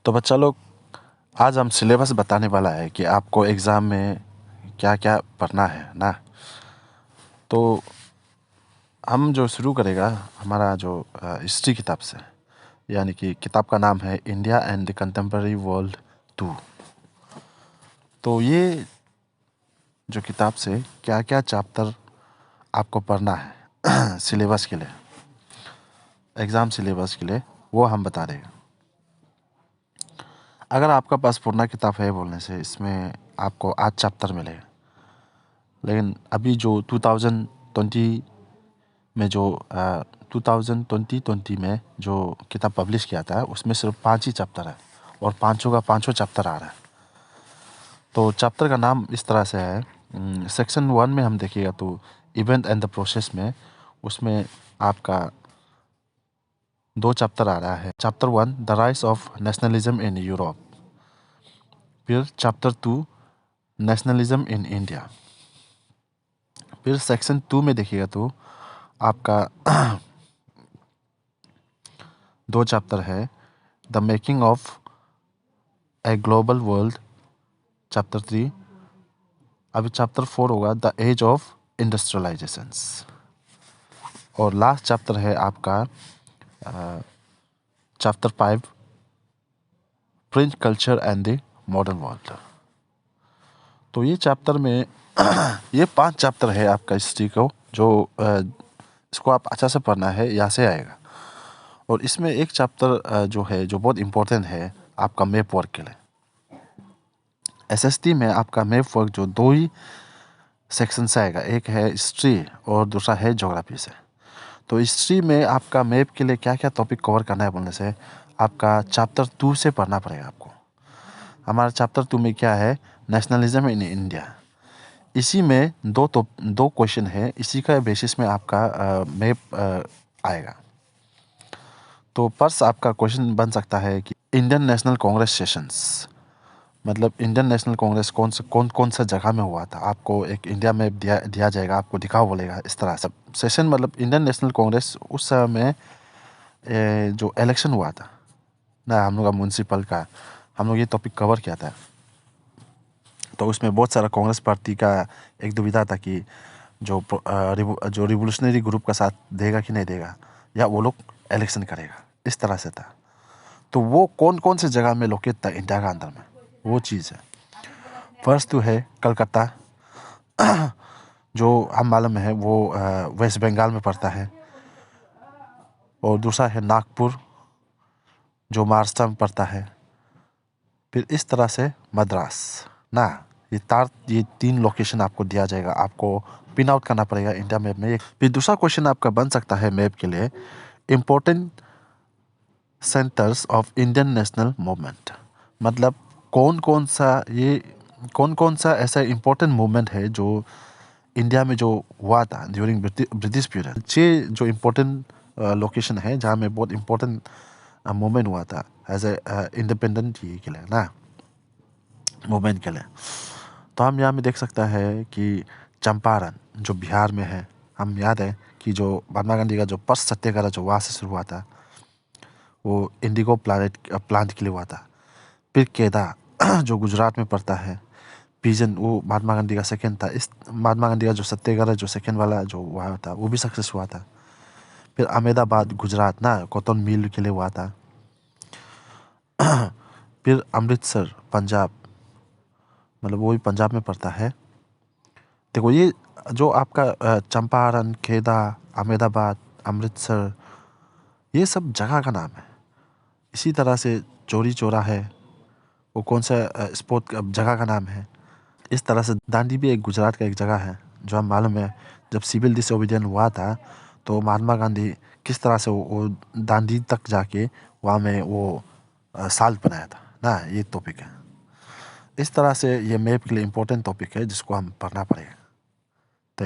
तो बच्चा लोग, आज हम सिलेबस बताने वाला है कि आपको एग्ज़ाम में क्या क्या पढ़ना है ना। तो हम जो शुरू करेगा हमारा जो हिस्ट्री किताब से, यानी कि किताब का नाम है India and the contemporary world 2। तो ये जो किताब से क्या क्या चैप्टर आपको पढ़ना है सिलेबस के लिए, एग्ज़ाम सिलेबस के लिए, वो हम बता देंगे। अगर आपका पास पुराना किताब है बोलने से इसमें आपको 8 चैप्टर मिलेगा, लेकिन अभी जो 2020 में जो 2020 में जो किताब पब्लिश किया था उसमें सिर्फ 5 ही चैप्टर है और पाँचों का पाँचों चैप्टर आ रहा है। तो चैप्टर का नाम इस तरह से है। सेक्शन 1 में हम देखिएगा तो इवेंट एंड द प्रोसेस में, उसमें आपका 2 चैप्टर आ रहा है। Chapter 1 the rise of nationalism in Europe, फिर चैप्टर 2 नेशनलिज्म इन इंडिया। फिर सेक्शन 2 में देखिएगा तो आपका 2 चैप्टर है, the making of a global world, chapter 3। अभी चैप्टर 4 होगा द एज ऑफ इंडस्ट्रियलाइजेशंस। और लास्ट चैप्टर है आपका chapter 5 French culture and the modern world. तो ये चैप्टर में ये 5 चैप्टर है आपका हिस्ट्री को, जो इसको आप अच्छा से पढ़ना है, यहाँ से आएगा। और इसमें एक चैप्टर जो है जो बहुत इम्पोर्टेंट है आपका मैप वर्क के लिए। एसएसटी में आपका मैप वर्क जो 2 ही सेक्शन से आएगा, एक है हिस्ट्री और दूसरा है ज्योग्राफी से। तो हिस्ट्री में आपका मैप के लिए क्या क्या टॉपिक कवर करना है बोलने से आपका चैप्टर 2 से पढ़ना पड़ेगा आपको। हमारा चैप्टर 2 में क्या है, नेशनलिज्म इन इंडिया। इसी में दो क्वेश्चन है, इसी का बेसिस में आपका मैप आएगा। तो पर्स आपका क्वेश्चन बन सकता है कि इंडियन नेशनल कांग्रेस सेशंस, मतलब इंडियन नेशनल कांग्रेस कौन सा जगह में हुआ था। आपको एक इंडिया मैप दिया जाएगा, आपको दिखाओ बोलेगा इस तरह से। सेशन मतलब इंडियन नेशनल कांग्रेस उस समय जो इलेक्शन हुआ था ना हम लोग का म्यूनसिपल का, हम लोग ये टॉपिक कवर किया था। तो उसमें बहुत सारा कांग्रेस पार्टी का एक दुविधा था कि जो रिवोल्यूशनरी ग्रुप का साथ देगा कि नहीं देगा, या वो लोग इलेक्शन करेगा, इस तरह से था। तो वो कौन कौन से जगह में लोकेट था इंडिया का अंदर में, वो चीज़ है। फर्स्ट तो है कलकत्ता, जो हम मालूम है वो वेस्ट बंगाल में पड़ता है। और दूसरा है नागपुर, जो महाराष्ट्र में पड़ता है। फिर इस तरह से मद्रास ना, ये 3 लोकेशन आपको दिया जाएगा, आपको पिन आउट करना पड़ेगा इंडिया मैप में। फिर दूसरा क्वेश्चन आपका बन सकता है मैप के लिए, important centres of Indian national movement, मतलब कौन कौन सा ऐसा इम्पोर्टेंट मूवमेंट है जो इंडिया में जो हुआ था ड्यूरिंग ब्रिटिश पीरियड। 6 जो इम्पोर्टेंट लोकेशन है जहाँ में बहुत इम्पोर्टेंट मूवमेंट हुआ था एज ए इंडिपेंडेंट के लिए ना, मूवमेंट के लिए। तो हम यहाँ में देख सकता है कि चंपारण जो बिहार में है, हम याद है कि जो महात्मा गांधी का जो फर्स्ट सत्याग्रह जो वहाँ से शुरू हुआ था, वो इंडिगो प्लांट के लिए हुआ था। फिर केदा जो गुजरात में पड़ता है, पिजन वो महात्मा गांधी का सेकेंड था। इस महात्मा गांधी का जो सत्याग्रह जो सेकेंड वाला जो हुआ था वो भी सक्सेस हुआ था। फिर अहमदाबाद गुजरात ना, कॉटन मिल के लिए हुआ था। फिर अमृतसर पंजाब, मतलब वो भी पंजाब में पड़ता है। देखो ये जो आपका चंपारण, खेदा, अहमदाबाद, अमृतसर, ये सब जगह का नाम है। इसी तरह से चौरी चौरा है, वो कौन सा स्पोर्ट जगह का नाम है। इस तरह से दांडी भी एक गुजरात का एक जगह है, जो हम मालूम है जब सिविल डिसोबीडियंस हुआ था तो महात्मा गांधी किस तरह से वो दांडी तक जाके वहाँ में वो साल्ट बनाया था ना, ये टॉपिक है। इस तरह से ये मैप के लिए इम्पोर्टेंट टॉपिक है जिसको हम पढ़ना पड़ेगा।